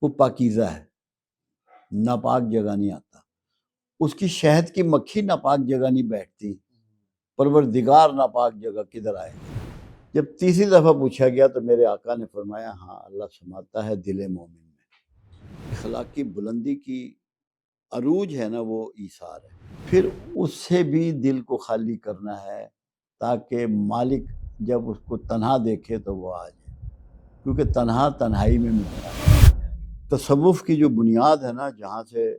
وہ پاکیزہ ہے، ناپاک جگہ نہیں آتا، اس کی شہد کی مکھی ناپاک جگہ نہیں بیٹھتی، پروردگار ناپاک جگہ کدھر آئے گا؟ جب تیسری دفعہ پوچھا گیا تو میرے آقا نے فرمایا ہاں اللہ سماتا ہے دل مومن میں۔ اخلاقی بلندی کی عروج ہے نا وہ ایثار ہے، پھر اس سے بھی دل کو خالی کرنا ہے تاکہ مالک جب اس کو تنہا دیکھے تو وہ آ جائے، کیونکہ تنہا تنہائی میں ملتا ہے۔ تصوف کی جو بنیاد ہے نا، جہاں سے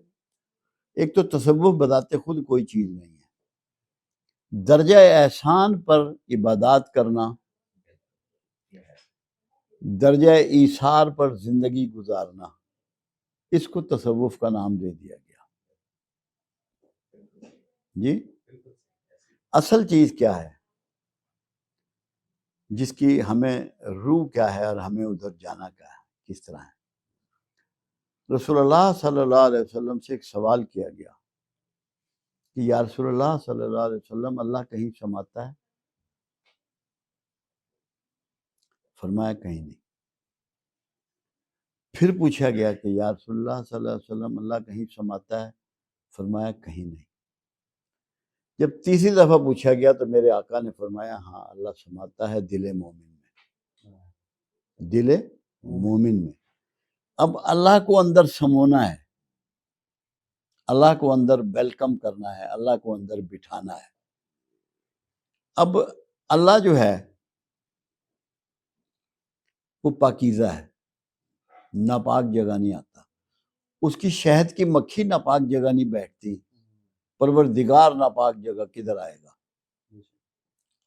ایک تو تصوف بذات خود کوئی چیز نہیں ہے، درجہ احسان پر عبادات کرنا، درجہ ایثار پر زندگی گزارنا، اس کو تصوف کا نام دے دیا گیا۔ جی اصل چیز کیا ہے جس کی ہمیں روح کیا ہے اور ہمیں ادھر جانا کیا ہے، کس طرح ہے؟ رسول اللہ صلی اللہ علیہ وسلم سے ایک سوال کیا گیا کہ یا رسول اللہ صلی اللہ علیہ وسلم اللہ کہیں سماتا ہے؟ فرمایا کہیں نہیں۔ پھر پوچھا گیا کہ یا رسول اللہ صلی اللہ علیہ وسلم اللہ کہیں سماتا ہے؟ فرمایا کہیں نہیں۔ جب تیسری دفعہ پوچھا گیا تو میرے آقا نے فرمایا ہاں اللہ سماتا ہے دل مومن میں، دل مومن میں۔ اب اللہ کو اندر سمونا ہے، اللہ کو اندر ویلکم کرنا ہے، اللہ کو اندر بٹھانا ہے۔ اب اللہ جو ہے وہ پاکیزہ ہے، ناپاک جگہ نہیں آتا، اس کی شہد کی مکھی ناپاک جگہ نہیں بیٹھتی، پروردگار ناپاک جگہ کدھر آئے گا؟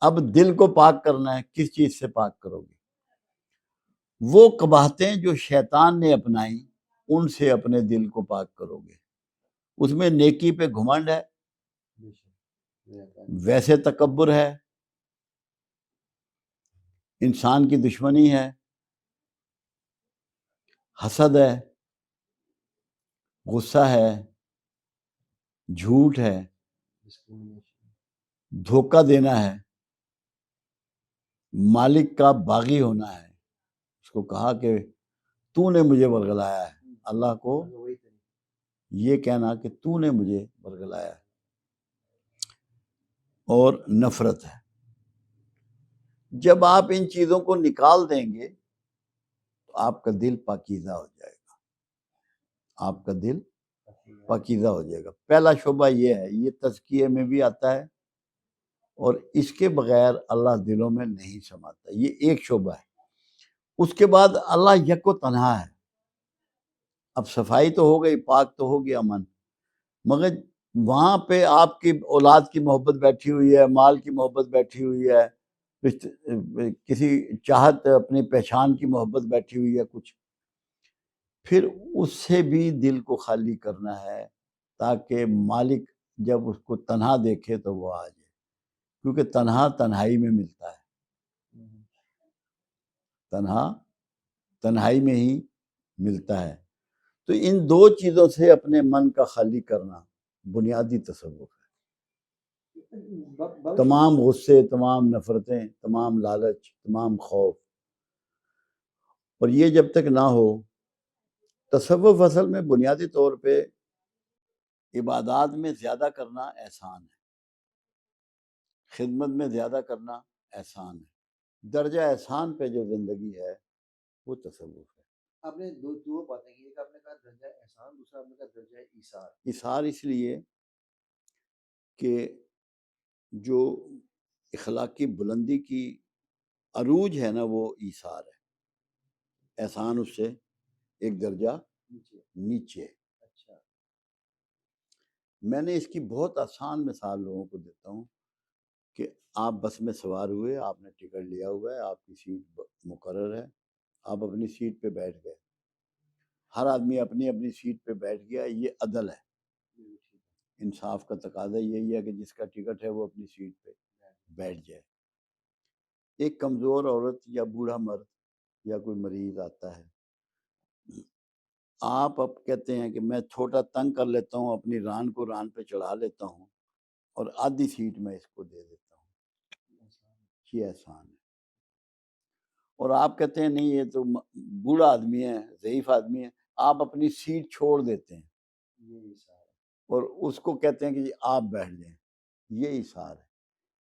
اب دل کو پاک کرنا ہے، کس چیز سے پاک کرو گے؟ وہ قباحتیں جو شیطان نے اپنائیں ان سے اپنے دل کو پاک کرو گے۔ اس میں نیکی پہ گھمنڈ ہے، ویسے تکبر ہے، انسان کی دشمنی ہے، حسد ہے، غصہ ہے، جھوٹ ہے، دھوکہ دینا ہے، مالک کا باغی ہونا ہے۔ اس کو کہا کہ تو نے مجھے ورگلایا ہے، اللہ کو یہ کہنا کہ تو نے مجھے ورگلایا ہے، اور نفرت ہے۔ جب آپ ان چیزوں کو نکال دیں گے تو آپ کا دل پاکیزہ ہو جائے گا، آپ کا دل پاکیزہ ہو جائے گا۔ پہلا شعبہ یہ ہے، یہ تزکیے میں بھی آتا ہے، اور اس کے بغیر اللہ دلوں میں نہیں سماتا، یہ ایک شعبہ ہے۔ اس کے بعد اللہ یک و تنہا ہے۔ اب صفائی تو ہو گئی، پاک تو ہو گیا، امن، مگر وہاں پہ آپ کی اولاد کی محبت بیٹھی ہوئی ہے، مال کی محبت بیٹھی ہوئی ہے، کسی چاہت اپنی پہچان کی محبت بیٹھی ہوئی ہے کچھ، پھر اس سے بھی دل کو خالی کرنا ہے تاکہ مالک جب اس کو تنہا دیکھے تو وہ آ جائے، کیونکہ تنہا تنہائی میں ملتا ہے، تنہا تنہائی میں ہی ملتا ہے۔ تو ان دو چیزوں سے اپنے من کا خالی کرنا بنیادی تصوف ہے۔ تمام غصے، تمام نفرتیں، تمام لالچ، تمام خوف، اور یہ جب تک نہ ہو، تصوف اصل میں بنیادی طور پہ عبادات میں زیادہ کرنا احسان ہے، خدمت میں زیادہ کرنا احسان ہے، درجہ احسان پہ جو زندگی ہے وہ تصوف ہے۔ آپ نے دو باتیں کی، ایک آپ نے کہا درجہ احسان، دوسرا آپ نے کہا درجہ ایثار۔ ایثار اس لیے کہ جو اخلاقی بلندی کی عروج ہے نا وہ ایثار ہے، احسان اس سے ایک درجہ نیچے۔ اچھا، میں نے اس کی بہت آسان مثال لوگوں کو دیتا ہوں کہ آپ بس میں سوار ہوئے، آپ نے ٹکٹ لیا ہوا ہے، آپ کی سیٹ مقرر ہے، آپ اپنی سیٹ پہ بیٹھ گئے، ہر آدمی اپنی اپنی سیٹ پہ بیٹھ گیا، یہ عدل ہے، انصاف کا تقاضا یہی ہے کہ جس کا ٹکٹ ہے وہ اپنی سیٹ پہ بیٹھ جائے۔ ایک کمزور عورت یا بوڑھا مرد یا کوئی مریض آتا ہے، آپ اب کہتے ہیں کہ میں چھوٹا تنگ کر لیتا ہوں، اپنی ران کو ران پہ چڑھا لیتا ہوں اور آدھی سیٹ میں اس کو دے دیتا ہوں، یہ احسان ہے۔ اور آپ کہتے ہیں نہیں یہ تو بوڑھا آدمی ہے، ضعیف آدمی ہے، آپ اپنی سیٹ چھوڑ دیتے ہیں یہ ایثار ہے۔ اور اس کو کہتے ہیں کہ جی آپ بیٹھ جائیں، یہ ایثار ہے۔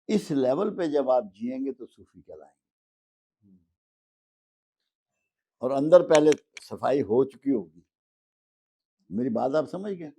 اس لیول پہ جب آپ جئیں گے تو صوفی کہلائیں گے، اور اندر پہلے صفائی ہو چکی ہوگی۔ میری بات آپ سمجھ گئے؟